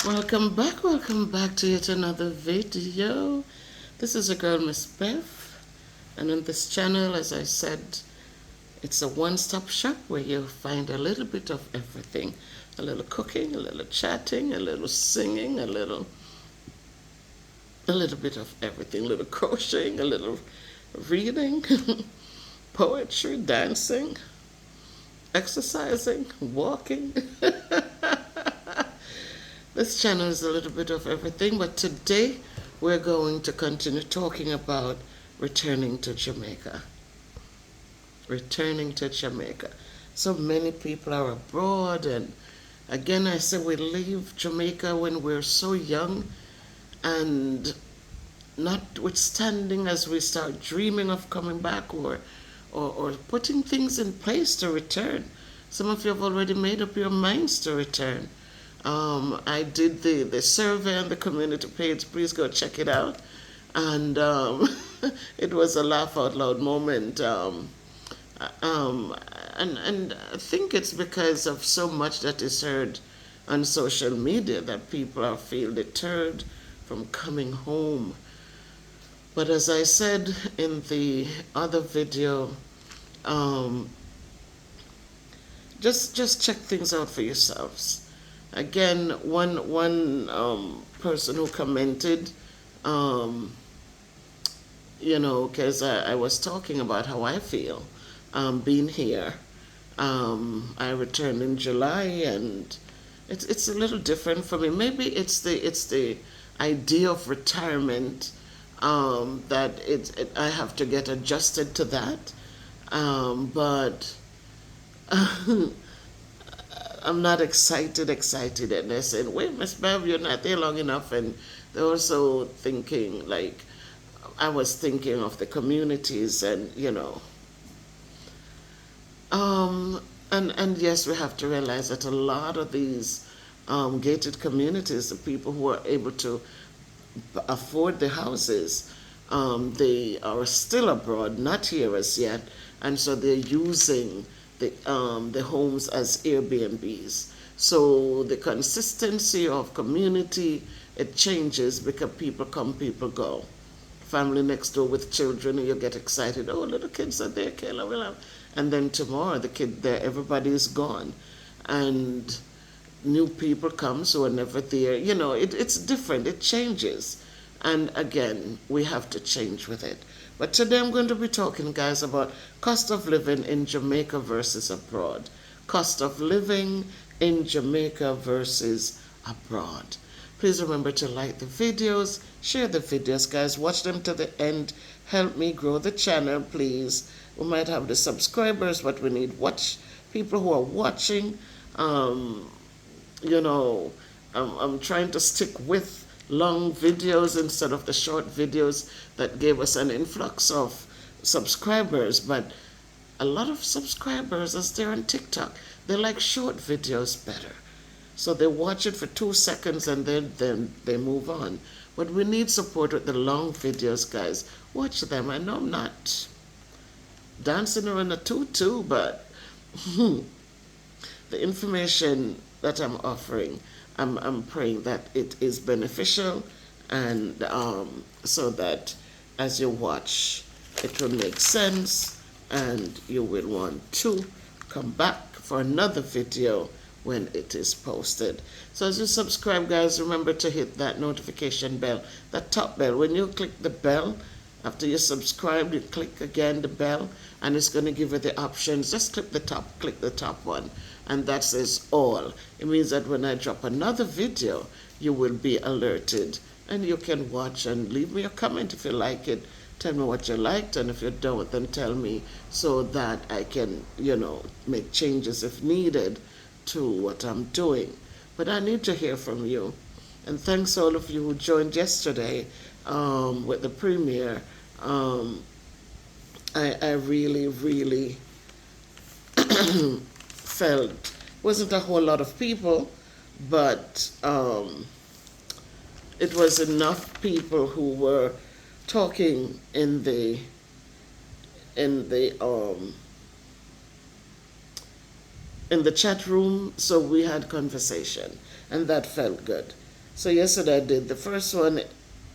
Welcome back to yet another video. This is a girl, Miss Beth, and on this channel, as I said, it's a one-stop shop where you'll find a little bit of everything. A little cooking, a little chatting, a little singing, a little bit of everything. A little crocheting, a little reading, poetry, dancing, exercising, walking. This channel is a little bit of everything, but today we're going to continue talking about returning to Jamaica. Returning to Jamaica. So many people are abroad, and again I say we leave Jamaica when we're so young, and notwithstanding as we start dreaming of coming back or putting things in place to return. Some of you have already made up your minds to return. I did the survey on the community page. Please go check it out. And it was a laugh out loud moment. And I think it's because of so much that is heard on social media that people feel deterred from coming home. But as I said in the other video, just check things out for yourselves. Again, one person who commented, because I was talking about how I feel being here. I returned in July, and it's a little different for me. Maybe it's the idea of retirement that I have to get adjusted to that, but. I'm not excited, and they're saying, wait, Miss Bev, you're not there long enough. And they're also thinking, like, I was thinking of the communities and, and yes, we have to realize that a lot of these gated communities, the people who are able to afford the houses, they are still abroad, not here as yet, and so they're using the homes as Airbnbs. So the consistency of community, it changes because people come, people go. Family next door with children, and you get excited. Oh, little kids are there, Kayla will have. And then tomorrow, the kid there, everybody is gone. And new people come, so are never there. It's different. It changes. And again, we have to change with it. But today I'm going to be talking, guys, about cost of living in Jamaica versus abroad. Cost of living in Jamaica versus abroad. Please remember to like the videos, share the videos, guys. Watch them to the end. Help me grow the channel, please. We might have the subscribers, but we need people who are watching. I'm trying to stick with long videos instead of the short videos that gave us an influx of subscribers. But a lot of subscribers, as they're on TikTok, they like short videos better. So they watch it for 2 seconds and then they move on. But we need support with the long videos, guys. Watch them. I know I'm not dancing around a tutu, but the information that I'm offering, I'm praying that it is beneficial, and so that as you watch, it will make sense, and you will want to come back for another video when it is posted. So as you subscribe, guys, remember to hit that notification bell, that top bell. When you click the bell, after you subscribe, you click again the bell, and it's going to give you the options. Just click the top one, and that says all. It means that when I drop another video, you will be alerted, and you can watch and leave me a comment if you like it. Tell me what you liked, and if you don't, then tell me so that I can, make changes if needed to what I'm doing. But I need to hear from you. And thanks all of you who joined yesterday with the premiere. I really, really felt, wasn't a whole lot of people, but it was enough people who were talking in the chat room, so we had conversation, and that felt good. So yesterday I did the first one.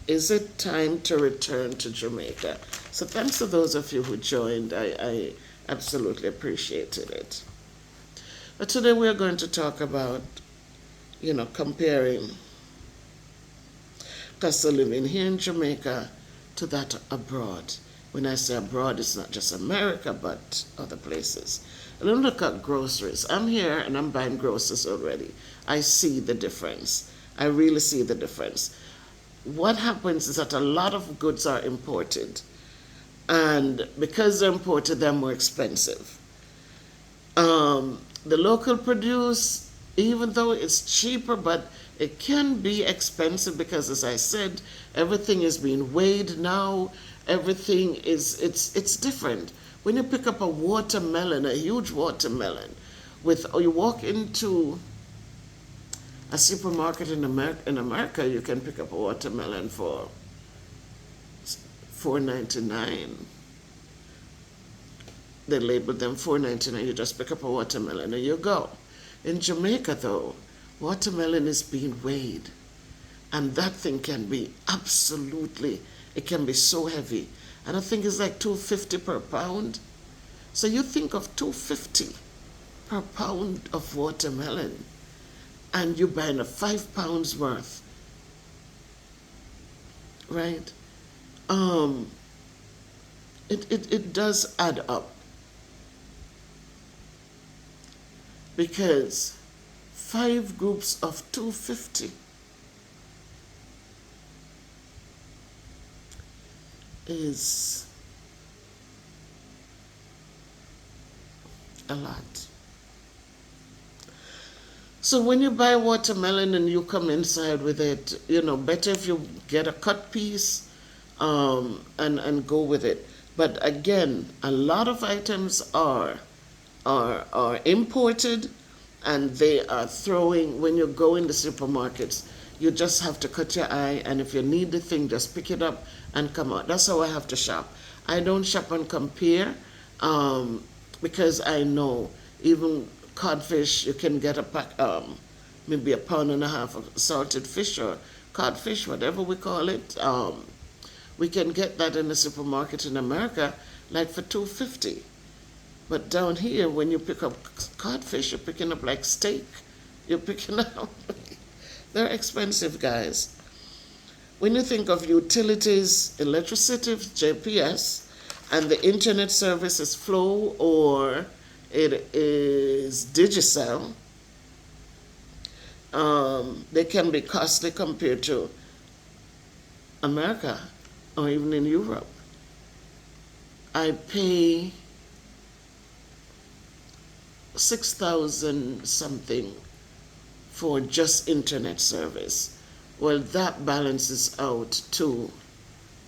Is it time to return to Jamaica? So thanks to those of you who joined. I absolutely appreciated it. But today we are going to talk about, comparing cost of living here in Jamaica to that abroad. When I say abroad, it's not just America, but other places. And then look at groceries. I'm here and I'm buying groceries already. I see the difference. I really see the difference. What happens is that a lot of goods are imported. And because they're imported, they're more expensive. The local produce, even though it's cheaper, but it can be expensive because, as I said, everything is being weighed now. Everything it's different. When you pick up a watermelon, a huge watermelon, or you walk into a supermarket in America, you can pick up a watermelon for $4.99. They label them $4.99. You just pick up a watermelon and you go. In Jamaica, though, watermelon is being weighed, and that thing can be it can be so heavy. And I think it's like $2.50 per pound. So you think of $2.50 per pound of watermelon, and you're buying a 5 pounds worth, right? It does add up, because 5 groups of $2.50 is a lot. So when you buy watermelon and you come inside with it, better if you get a cut piece, and go with it. But again, a lot of items are imported, and they are throwing. When you go in the supermarkets, you just have to cut your eye, and if you need the thing, just pick it up and come out. That's how I have to shop. I don't shop and compare, because I know even codfish, you can get a pack, maybe 1.5 pounds of salted fish or codfish, whatever we call it. We can get that in the supermarket in America, like for $2.50. But down here, when you pick up codfish, you're picking up like steak. You're picking up, they're expensive, guys. When you think of utilities, electricity, JPS, and the internet service is Flow or it is Digicel, they can be costly compared to America or even in Europe. I pay 6,000 something for just internet service. Well, that balances out to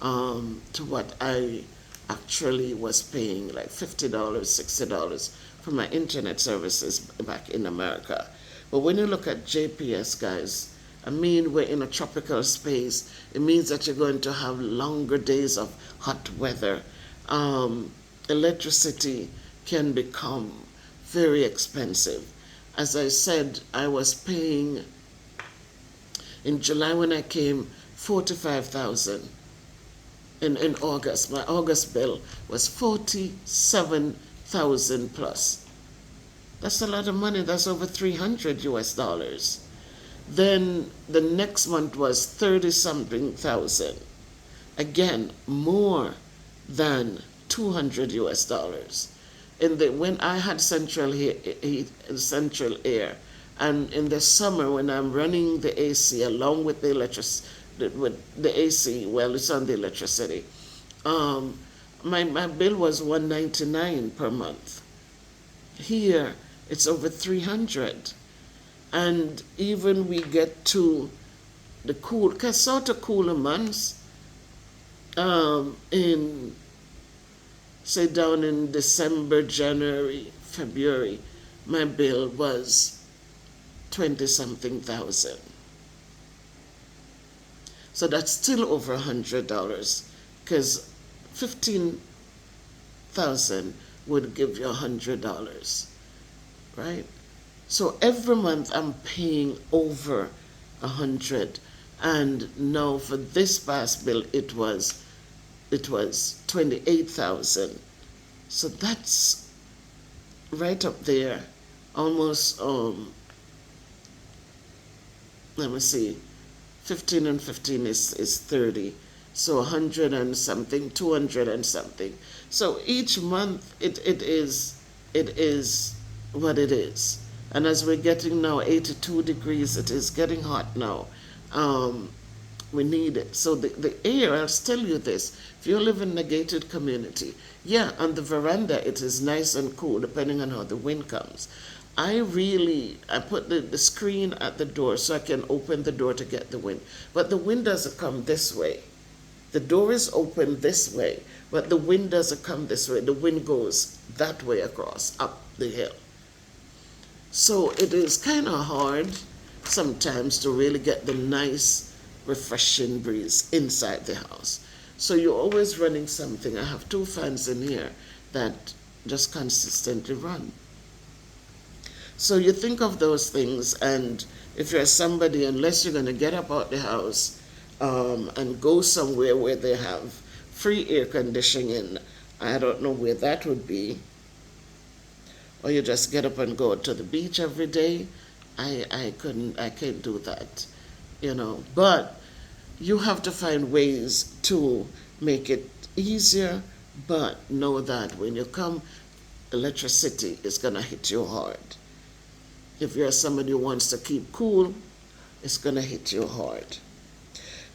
what I actually was paying, like $50, $60 for my internet services back in America. But when you look at JPS, guys, I mean, we're in a tropical space. It means that you're going to have longer days of hot weather. Electricity can become very expensive. As I said, I was paying, in July when I came, 45,000. In August, my August bill was 47,000 plus. That's a lot of money. That's over $300. Then the next month was 30-something thousand. Again, more than $200. When I had central air, and in the summer when I'm running the AC along with the AC, well, it's on the electricity. My bill was $199 per month. Here, it's over $300. And even we get to the sort of cooler months, say down in December, January, February, my bill was 20-something thousand. So that's still over $100, because 15,000 would give you $100, right? So every month I'm paying over 100, and now for this past bill it was 28,000. So that's right up there, almost let me see, 15 and 15 is 30, so 100 and something, 200 and something. So each month it is what it is. And as we're getting now 82 degrees, it is getting hot now. um, we need it. So the air, I'll tell you this, if you live in a gated community, yeah, on the veranda it is nice and cool depending on how the wind comes. I put the screen at the door so I can open the door to get the wind. But the wind doesn't come this way. The door is open this way, but the wind doesn't come this way. The wind goes that way across, up the hill. So it is kind of hard sometimes to really get the nice, refreshing breeze inside the house. So you're always running something. I have two fans in here that just consistently run. So you think of those things, and if you're somebody, unless you're going to get up out the house and go somewhere where they have free air conditioning, I don't know where that would be, or you just get up and go to the beach every day, I can't do that, But you have to find ways to make it easier, but know that when you come, electricity is going to hit you hard. If you're somebody who wants to keep cool, it's going to hit you hard.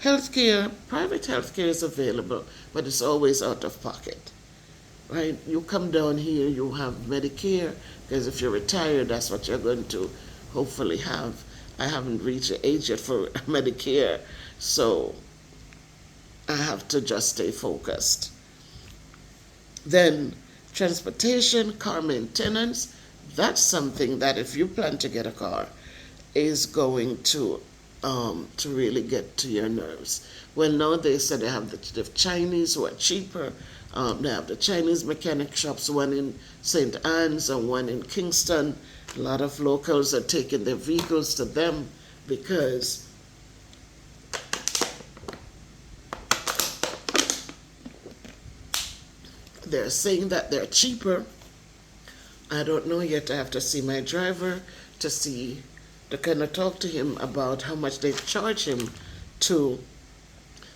Healthcare, private healthcare is available, but it's always out of pocket, right? You come down here, you have Medicare, because if you're retired, that's what you're going to hopefully have. I haven't reached the age yet for Medicare, so I have to just stay focused. Then transportation, car maintenance, that's something that if you plan to get a car is going to really get to your nerves. Well, now they said they have the Chinese who are cheaper. They have the Chinese mechanic shops, one in St. Anne's and one in Kingston. A lot of locals are taking their vehicles to them because they're saying that they're cheaper. I don't know yet. I have to see my driver to kind of talk to him about how much they charge him to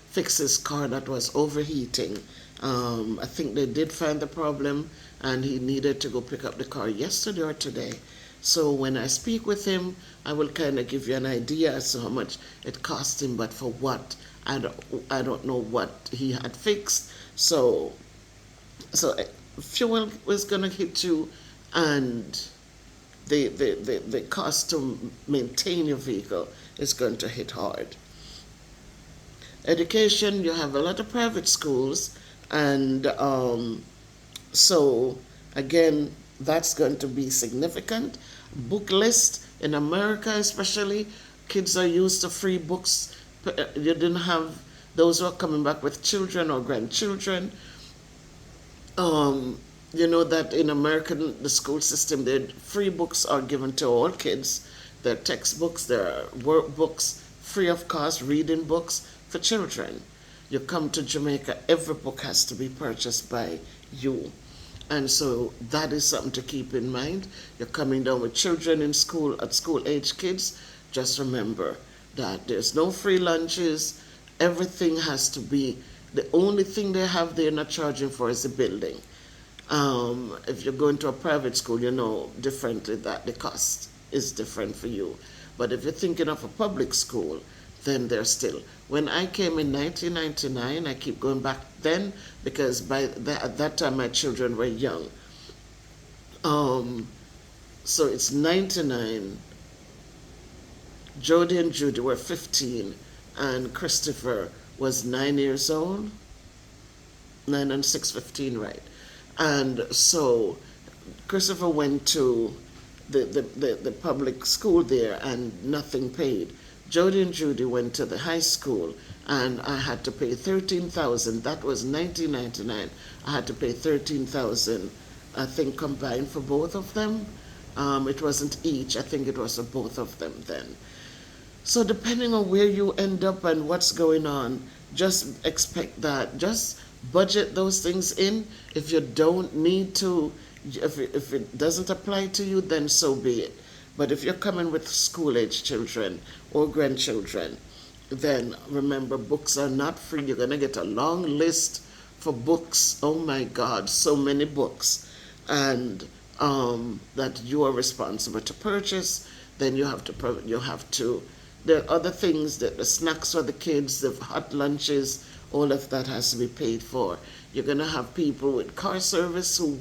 fix his car that was overheating. I think they did find the problem and he needed to go pick up the car yesterday or today. So when I speak with him, I will kind of give you an idea as to how much it cost him, but for what, I don't know what he had fixed. So fuel was going to hit you, and the cost to maintain your vehicle is going to hit hard. Education, you have a lot of private schools, and so again, that's going to be significant. Book list in America especially, kids are used to free books. You didn't have those who are coming back with children or grandchildren. You know that in American, the school system, free books are given to all kids. There are textbooks, there are workbooks, free of cost, reading books for children. You come to Jamaica, every book has to be purchased by you. And so that is something to keep in mind. You're coming down with children in school, at school age kids, just remember that there's no free lunches. Everything has to be, the only thing they have they're not charging for is the building. If you're going to a private school, you know differently that the cost is different for you. But if you're thinking of a public school, then they're still. When I came in 1999, I keep going back then because at that time my children were young. So it's 99. Jody and Judy were 15, and Christopher was 9 years old. 9 and 6, 15, right? And so Christopher went to the public school there and nothing paid. Jody and Judy went to the high school and I had to pay $13,000. That was 1999. I had to pay $13,000, I think, combined for both of them. It wasn't each, I think it was for both of them then. So depending on where you end up and what's going on, just expect that. Just budget those things in. If you don't need to, if it doesn't apply to you, then so be it. But if you're coming with school age children or grandchildren, then remember, books are not free. You're going to get a long list for books. Oh my God, so many books. And that you are responsible to purchase. Then you have to, there are other things, that the snacks for the kids, the hot lunches, all of that has to be paid for. You're going to have people with car service who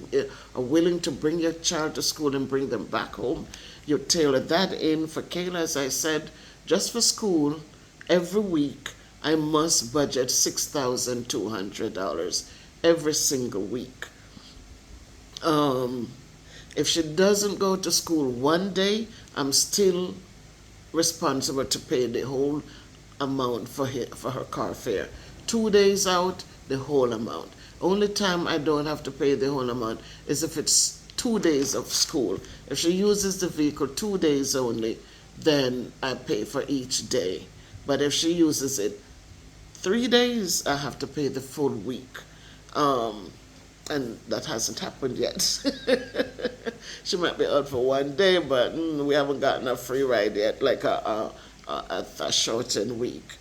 are willing to bring your child to school and bring them back home. You tailor that in. For Kayla, as I said, just for school, every week I must budget $6,200 every single week. Um, if she doesn't go to school one day, I'm still responsible to pay the whole amount for her car fare. 2 days out, the whole amount. Only time I don't have to pay the whole amount is if it's 2 days of school. If she uses the vehicle 2 days only, then I pay for each day. But if she uses it 3 days, I have to pay the full week. Um, and that hasn't happened yet. She might be out for one day, but we haven't gotten a free ride yet, like a shortened week.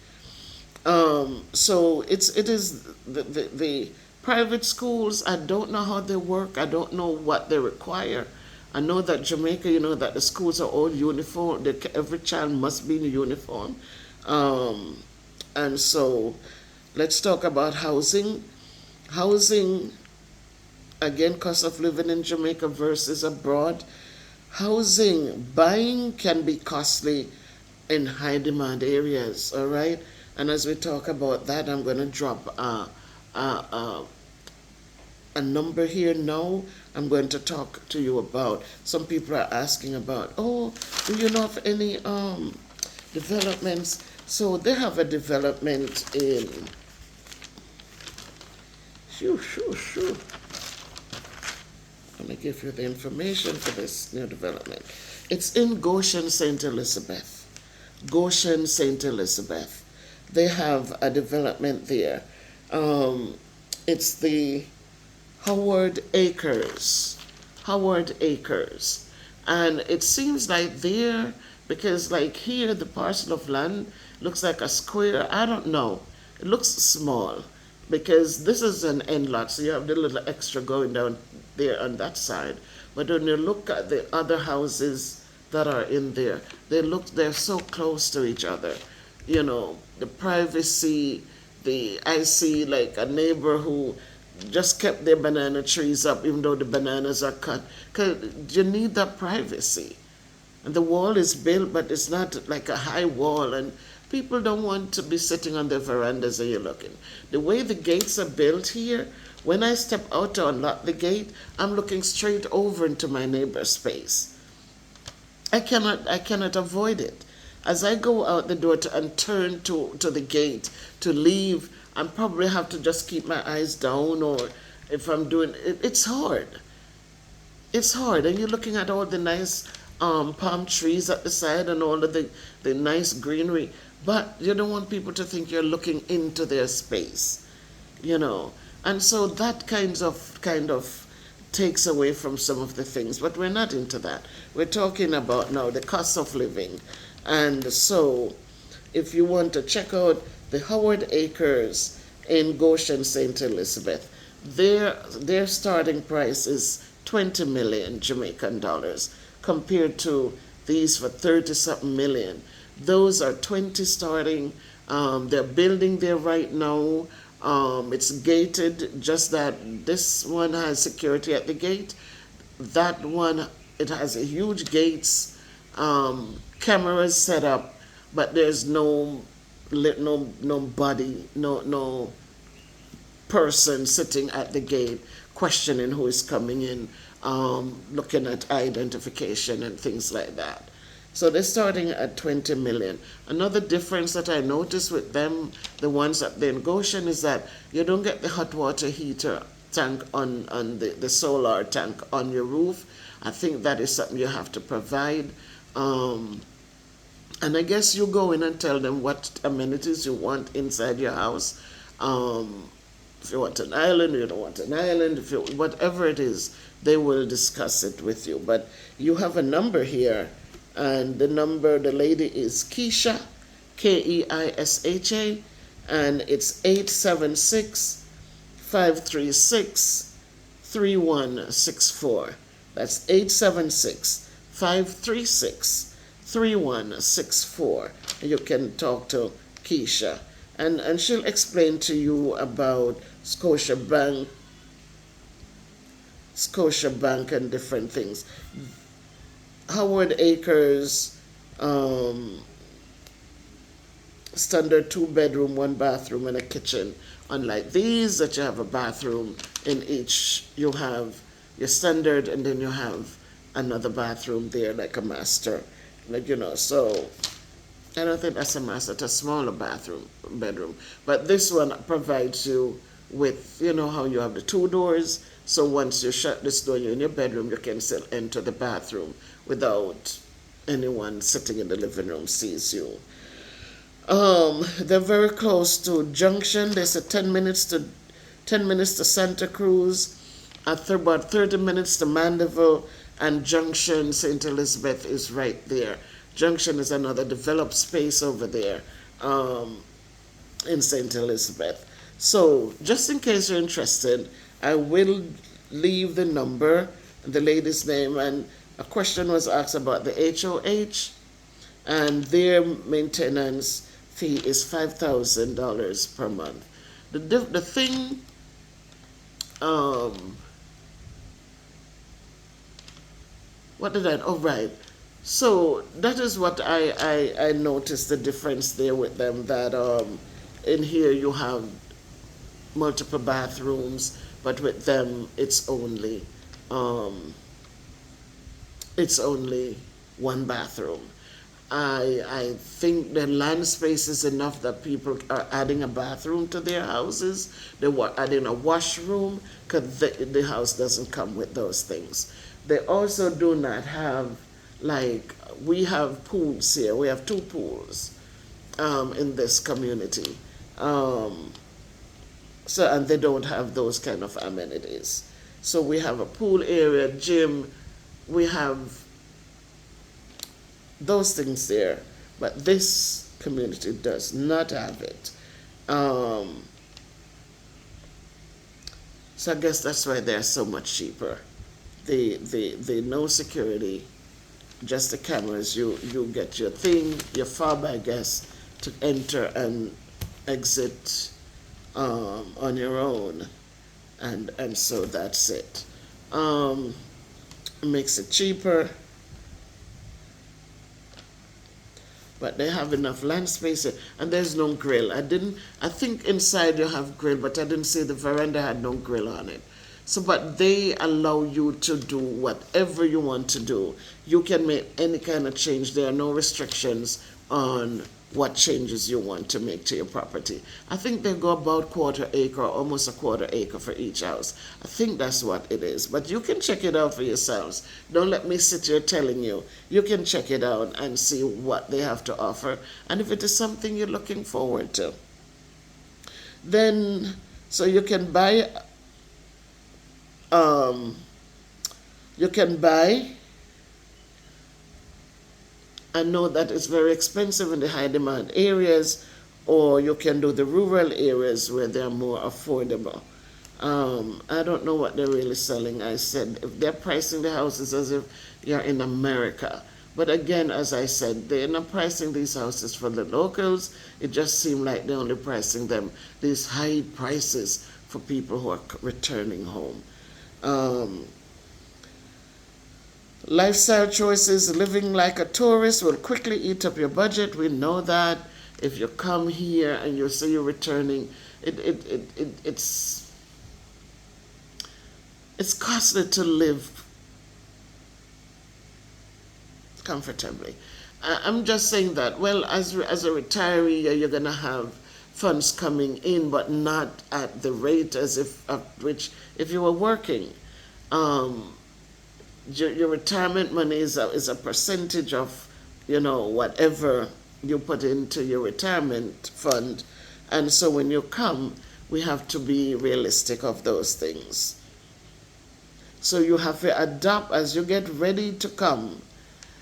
So it is the private schools. I don't know how they work. I don't know what they require. I know that Jamaica, that the schools are all uniform. Every child must be in uniform. Um, and so let's talk about housing. Housing, again, cost of living in Jamaica versus abroad. Housing, buying can be costly in high demand areas, all right? And as we talk about that, I'm going to drop a number here now. I'm going to talk to you about, some people are asking about, oh, do you know of any developments? So they have a development in, I'm going to give you the information for this new development. It's in Goshen, St. Elizabeth. Goshen, St. Elizabeth. They have a development there. It's the Howard Acres. Howard Acres. And it seems like there, because like here, the parcel of land looks like a square. I don't know. It looks small because this is an end lot, so you have the little extra going down there on that side. But when you look at the other houses that are in there, they're so close to each other. The privacy, I see like a neighbor who just kept their banana trees up even though the bananas are cut. 'Cause you need that privacy. And the wall is built, but it's not like a high wall, and people don't want to be sitting on their verandas and you're looking. The way the gates are built here, when I step out to unlock the gate, I'm looking straight over into my neighbor's space. I cannot avoid it. As I go out the door and turn to the gate to leave, I probably have to just keep my eyes down, or if I'm doing it, it's hard. It's hard, and you're looking at all the nice palm trees at the side and all of the nice greenery, but you don't want people to think you're looking into their space, And so that kind of takes away from some of the things, but we're not into that. We're talking about now the cost of living. And so if you want to check out the Howard Acres in Goshen, St. Elizabeth, their starting price is 20 million Jamaican dollars compared to these for 30 something million. Those are 20 starting. They're building there right now. It's gated, just that this one has security at the gate. That one, it has a huge gates, cameras set up, but there's no body, no person sitting at the gate questioning who is coming in, looking at identification and things like that. So they're starting at 20 million. Another difference that I noticed with them, the ones up there in Goshen, is that you don't get the hot water heater tank on the solar tank on your roof. I think that is something you have to provide. And I guess you go in and tell them what amenities you want inside your house. Um, if you want an island, you don't want an island, if you, whatever it is, they will discuss it with you. But you have a number here, and the number, the lady is Keisha, Keisha, and it's 876 536 3164. That's 876 536 3164. You can talk to Keisha, and she'll explain to you about Scotia Bank and different things. Howard Acres, um, standard 2 bedroom, 1 bathroom, and a kitchen. Unlike these, that you have a bathroom in each, you have your standard, and then you have another bathroom there, like a master, like So I don't think that's a master; it's a smaller bedroom. But this one provides you with, how you have the 2 doors. So once you shut this door, you're in your bedroom, you can still enter the bathroom without anyone sitting in the living room sees you. They're very close to Junction. They said 10 minutes to Santa Cruz, about 30 minutes to Mandeville, and Junction St. Elizabeth is right there. Junction is another developed space over there, in St. Elizabeth. So just in case you're interested, I will leave the number, the lady's name, and a question was asked about the HOH, and their maintenance fee is $5,000 per month. The thing, what did I? Oh, right. So that is what I noticed, the difference there with them, that in here you have multiple bathrooms, but with them um, it's only one bathroom. I think the land space is enough that people are adding a bathroom to their houses. They were adding a washroom, because the house doesn't come with those things. They also do not have, like, we have pools here. We have 2 pools in this community. And they don't have those kind of amenities. So we have a pool area, gym, we have those things there, but this community does not have it. Um, so I guess that's why they're so much cheaper. The no security, just the cameras. You get your thing, your fob, I guess, to enter and exit on your own, and so that's it. Um, Makes it cheaper, but they have enough land space, and there's no grill. I think inside you have grill, but I didn't see the veranda had no grill on it. So, but they allow you to do whatever you want to do. You can make any kind of change. There are no restrictions on what changes you want to make to your property. I think they go about 1/4 acre, almost 1/4 acre for each house. I think that's what it is. But you can check it out for yourselves. Don't let me sit here telling you. You can check it out and see what they have to offer, and if it is something you're looking forward to. Then, so you can buy, um, you can buy. I know that it's very expensive in the high demand areas, or you can do the rural areas where they're more affordable. I don't know what they're really selling. I said if they're pricing the houses as if you're in America. But again, as I said, they're not pricing these houses for the locals. It just seemed like they're only pricing them, these high prices, for people who are returning home. Um, Lifestyle choices, living like a tourist will quickly eat up your budget. We know that. If you come here and you say you're returning, it's costly to live comfortably. I'm just saying that, well, as a retiree, you're going to have funds coming in, but not at the rate as if at which if you were working. Your retirement money is a percentage of whatever you put into your retirement fund. And so when you come, we have to be realistic of those things. So you have to adapt as you get ready to come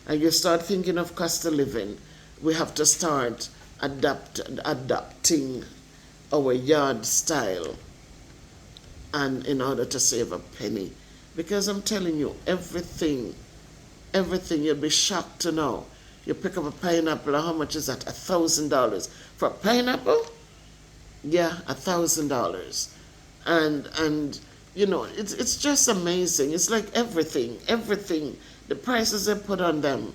and you start thinking of cost of living. We have to start adapting our yard style, and in order to save a penny. Because I'm telling you, everything, you'll be shocked to know. You pick up a pineapple, how much is that? $1,000 for a pineapple? Yeah, $1,000. And it's just amazing. It's like everything, the prices they put on them.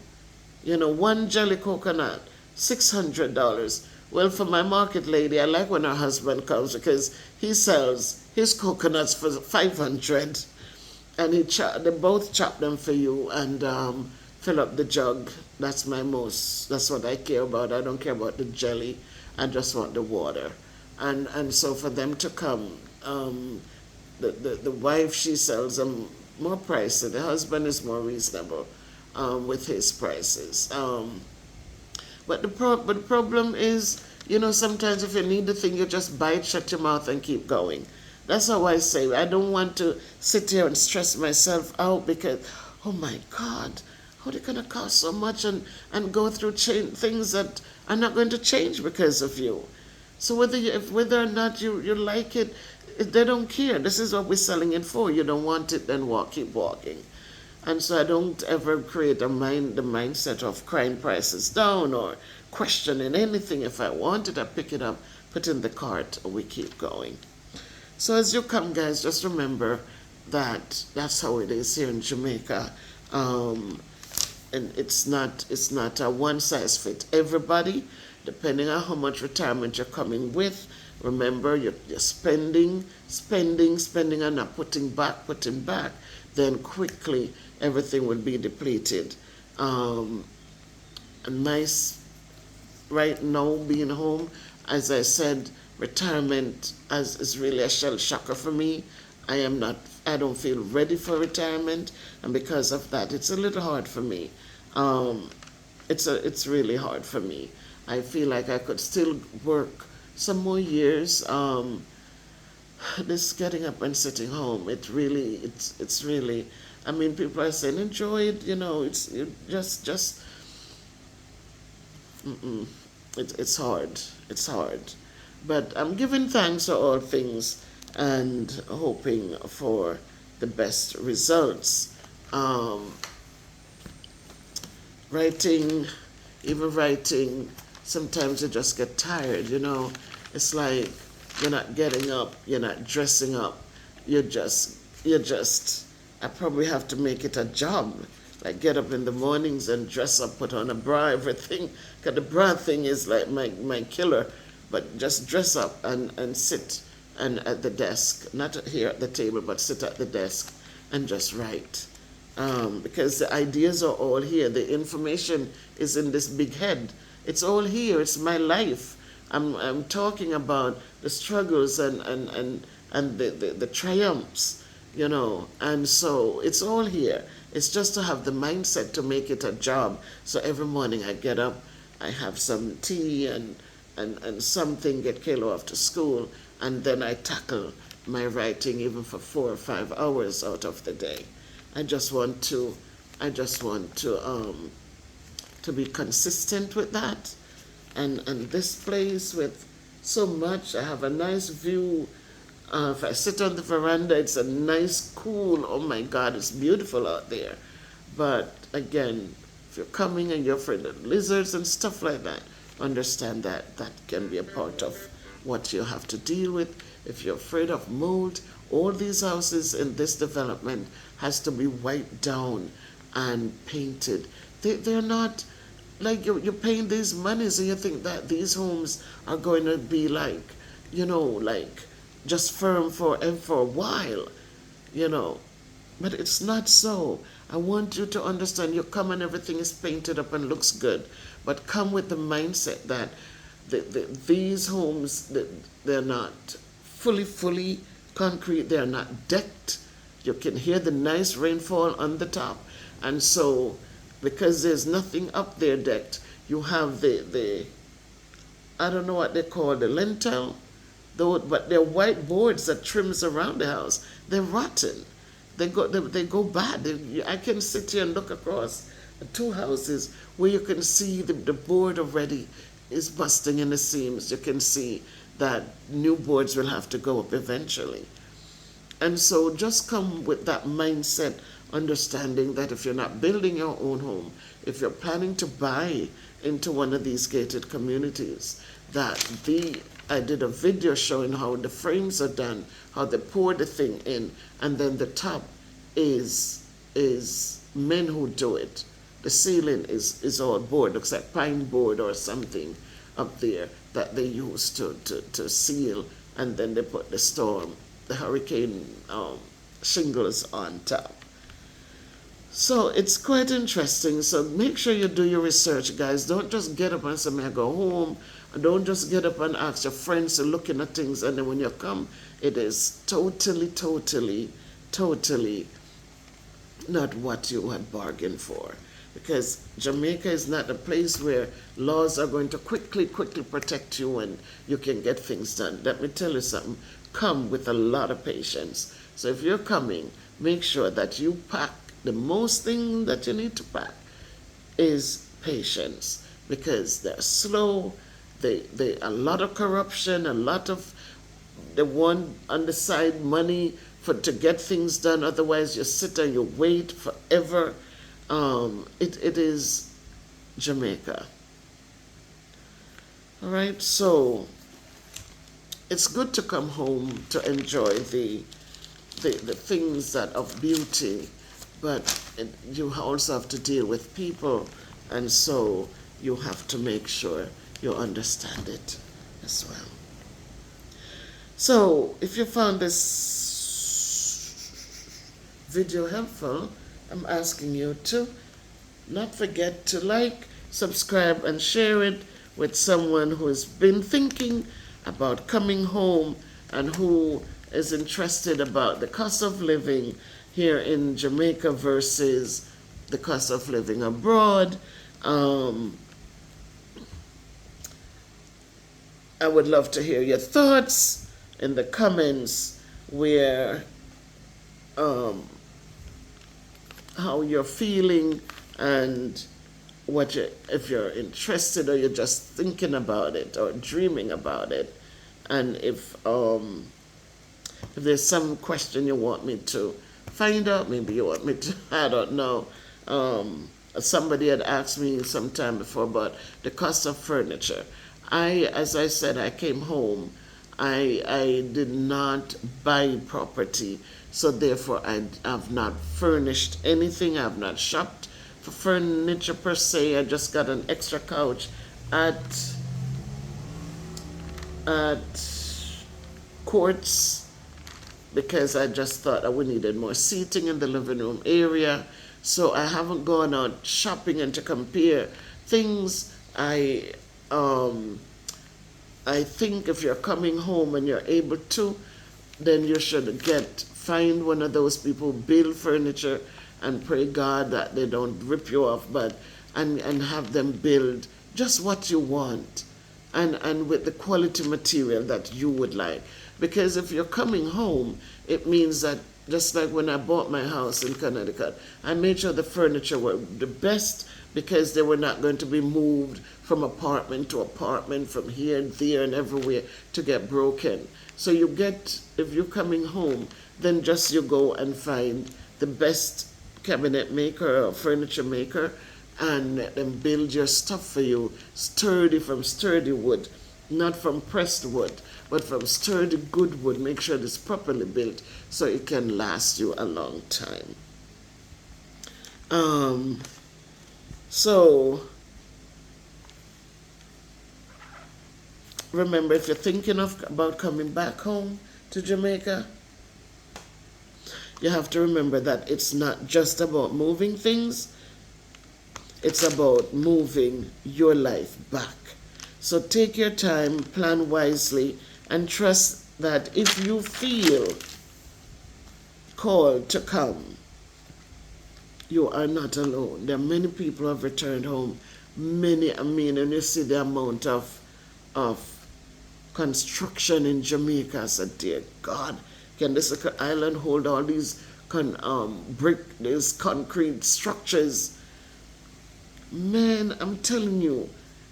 One jelly coconut, $600. Well, for my market lady, I like when her husband comes because he sells his coconuts for 500, and they both chop them for you and fill up the jug. That's what I care about. I don't care about the jelly. I just want the water. And so for them to come, the wife, she sells them more pricey. The husband is more reasonable with his prices. But the problem is, sometimes if you need the thing, you just buy it, shut your mouth, and keep going. That's how I say. I don't want to sit here and stress myself out because, oh my God, how they gonna cost so much and go through things that are not going to change because of you. So whether or not you like it, they don't care. This is what we're selling it for. You don't want it, then keep walking. And so I don't ever create the mindset of crying prices down or questioning anything. If I want it, I pick it up, put in the cart, or we keep going. So as you come, guys, just remember that that's how it is here in Jamaica. And it's not a one size fit everybody, depending on how much retirement you're coming with. Remember, you're spending, and not putting back. Then quickly everything will be depleted. And nice right now being home, as I said, retirement is really a shell shocker for me. I don't feel ready for retirement, and because of that, it's a little hard for me. It's really hard for me. I feel like I could still work some more years. This getting up and sitting home, it's really. I mean, people are saying enjoy it. It's hard. It's hard. But I'm giving thanks for all things and hoping for the best results. Writing, sometimes you just get tired, It's like you're not getting up, you're not dressing up. You're just, I probably have to make it a job. Like get up in the mornings and dress up, put on a bra, everything. Because the bra thing is like my killer. But just dress up and sit and at the desk, not here at the table, but sit at the desk and just write. Because the ideas are all here. The information is in this big head. It's all here. It's my life. I'm talking about the struggles and the triumphs, And so it's all here. It's just to have the mindset to make it a job. So every morning I get up, I have some tea and something, get Kayla off to school, and then I tackle my writing even for 4 or 5 hours out of the day. I just want to be consistent with that, and this place with so much. I have a nice view. If I sit on the veranda, it's a nice, cool. Oh my God, it's beautiful out there. But again, if you're coming and you're afraid of lizards and stuff like that, understand that can be a part of what you have to deal with. If you're afraid of mold, all these houses in this development has to be wiped down and painted. They're not like you're paying these monies and you think that these homes are going to be like, like just firm for a while, But it's not so. I want you to understand, you come and everything is painted up and looks good, but come with the mindset that these homes, they're not fully concrete, they're not decked. You can hear the nice rainfall on the top. And so because there's nothing up there decked, you have the I don't know what they call the lintel, though, but they're white boards that trims around the house. They're rotten. They go bad. I can sit here and look across two houses where you can see the board already is busting in the seams. You can see that new boards will have to go up eventually. And so just come with that mindset, understanding that if you're not building your own home, if you're planning to buy into one of these gated communities, that I did a video showing how the frames are done, how they pour the thing in, and then the top is men who do it. The ceiling is all board, looks like pine board or something up there that they use to seal, and then they put the hurricane shingles on top. So it's quite interesting. So make sure you do your research, guys. Don't just get up and say, "May I go home?" And don't just get up and ask your friends to looking at things, and then when you come, it is totally not what you had bargained for. Because Jamaica is not a place where laws are going to quickly protect you and you can get things done. Let me tell you something. Come with a lot of patience. So if you're coming, make sure that you pack. The most thing that you need to pack is patience, because they're slow. They a lot of corruption, a lot of the one on the side money to get things done. Otherwise, you sit and you wait forever. It is Jamaica. All right, so it's good to come home to enjoy the things that of beauty, but you also have to deal with people, and so you have to make sure you understand it as well. So if you found this video helpful, I'm asking you to not forget to like, subscribe, and share it with someone who has been thinking about coming home and who is interested about the cost of living here in Jamaica versus the cost of living abroad. I would love to hear your thoughts in the comments, where how you're feeling and if you're interested, or you're just thinking about it or dreaming about it, and if there's some question you want me to find out, maybe you want me to, I don't know. Somebody had asked me some time before about the cost of furniture. As I said, I came home. I did not buy property, so therefore I have not furnished anything. I have not shopped for furniture per se. I just got an extra couch at Quartz, because I just thought we needed more seating in the living room area. So I haven't gone out shopping and to compare things. I think if you're coming home and you're able to, then you should find one of those people who build furniture, and pray God that they don't rip you off, and have them build just what you want, and with the quality material that you would like. Because if you're coming home, it means that, just like when I bought my house in Connecticut, I made sure the furniture were the best, because they were not going to be moved from apartment to apartment, from here and there and everywhere, to get broken. So if you're coming home, then just you go and find the best cabinet maker or furniture maker, and let them build your stuff for you, from sturdy wood, not from pressed wood, but from sturdy good wood. Make sure it's properly built so it can last you a long time. So remember, if you're thinking about coming back home to Jamaica, you have to remember that it's not just about moving things, it's about moving your life back. So take your time, plan wisely, and trust that if you feel called to come, you are not alone. There are many people who have returned home. Many, I mean, and you see the amount of construction in Jamaica. I said, dear God, can this little island hold all these these concrete structures? Man, I'm telling you,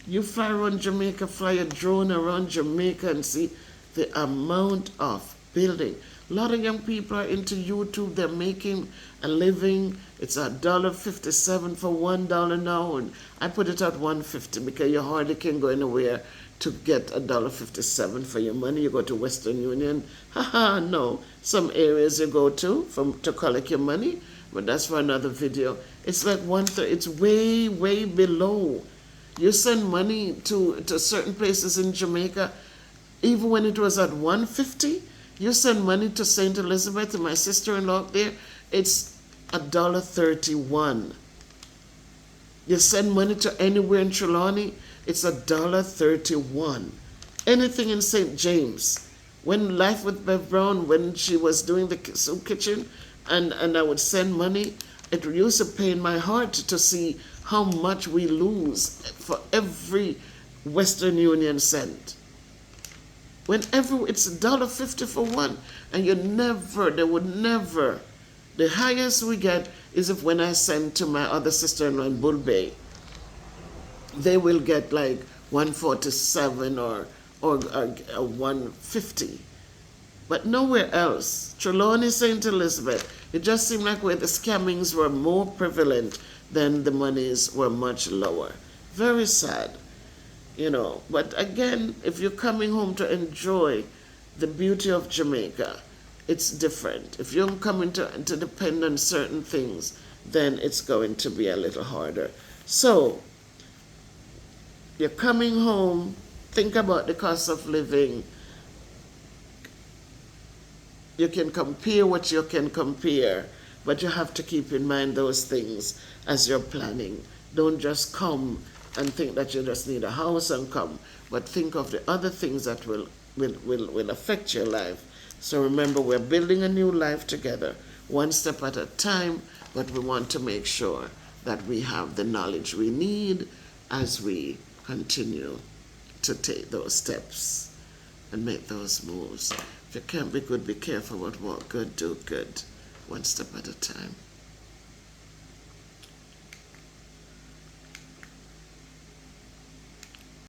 you fly around Jamaica, fly a drone around Jamaica and see the amount of building. A lot of young people are into YouTube. They're making a living. It's $1.57 for $1 now, and I put it at $1.50 because you hardly can go anywhere to get $1.57 for your money. You go to Western Union, haha, no. Some areas you go to to collect your money, but that's for another video. It's like it's way, way below. You send money to certain places in Jamaica, even when it was at $1.50. You send money to St. Elizabeth, and my sister-in-law up there, it's $1.31. You send money to anywhere in Trelawney, it's $1.31. Anything in St. James. When Life with Bev Brown, when she was doing the soup kitchen, and I would send money, it used to pain my heart to see how much we lose for every Western Union cent. Whenever it's $1.50 for one, and they would never. The highest we get is if when I send to my other sister-in-law in Bull Bay, they will get like $1.47 or $1.50. But nowhere else. Trelawney, St. Elizabeth, it just seemed like where the scammings were more prevalent than the monies were much lower. Very sad. But again, if you're coming home to enjoy the beauty of Jamaica, it's different. If you're coming to depend on certain things, then it's going to be a little harder. So, you're coming home, think about the cost of living. You can compare what you can compare, but you have to keep in mind those things as you're planning. Don't just come and think that you just need a house and come, but think of the other things that will affect your life. So remember, we're building a new life together, one step at a time, but we want to make sure that we have the knowledge we need as we continue to take those steps and make those moves. If you can't be good, be careful, but walk good, do good, one step at a time.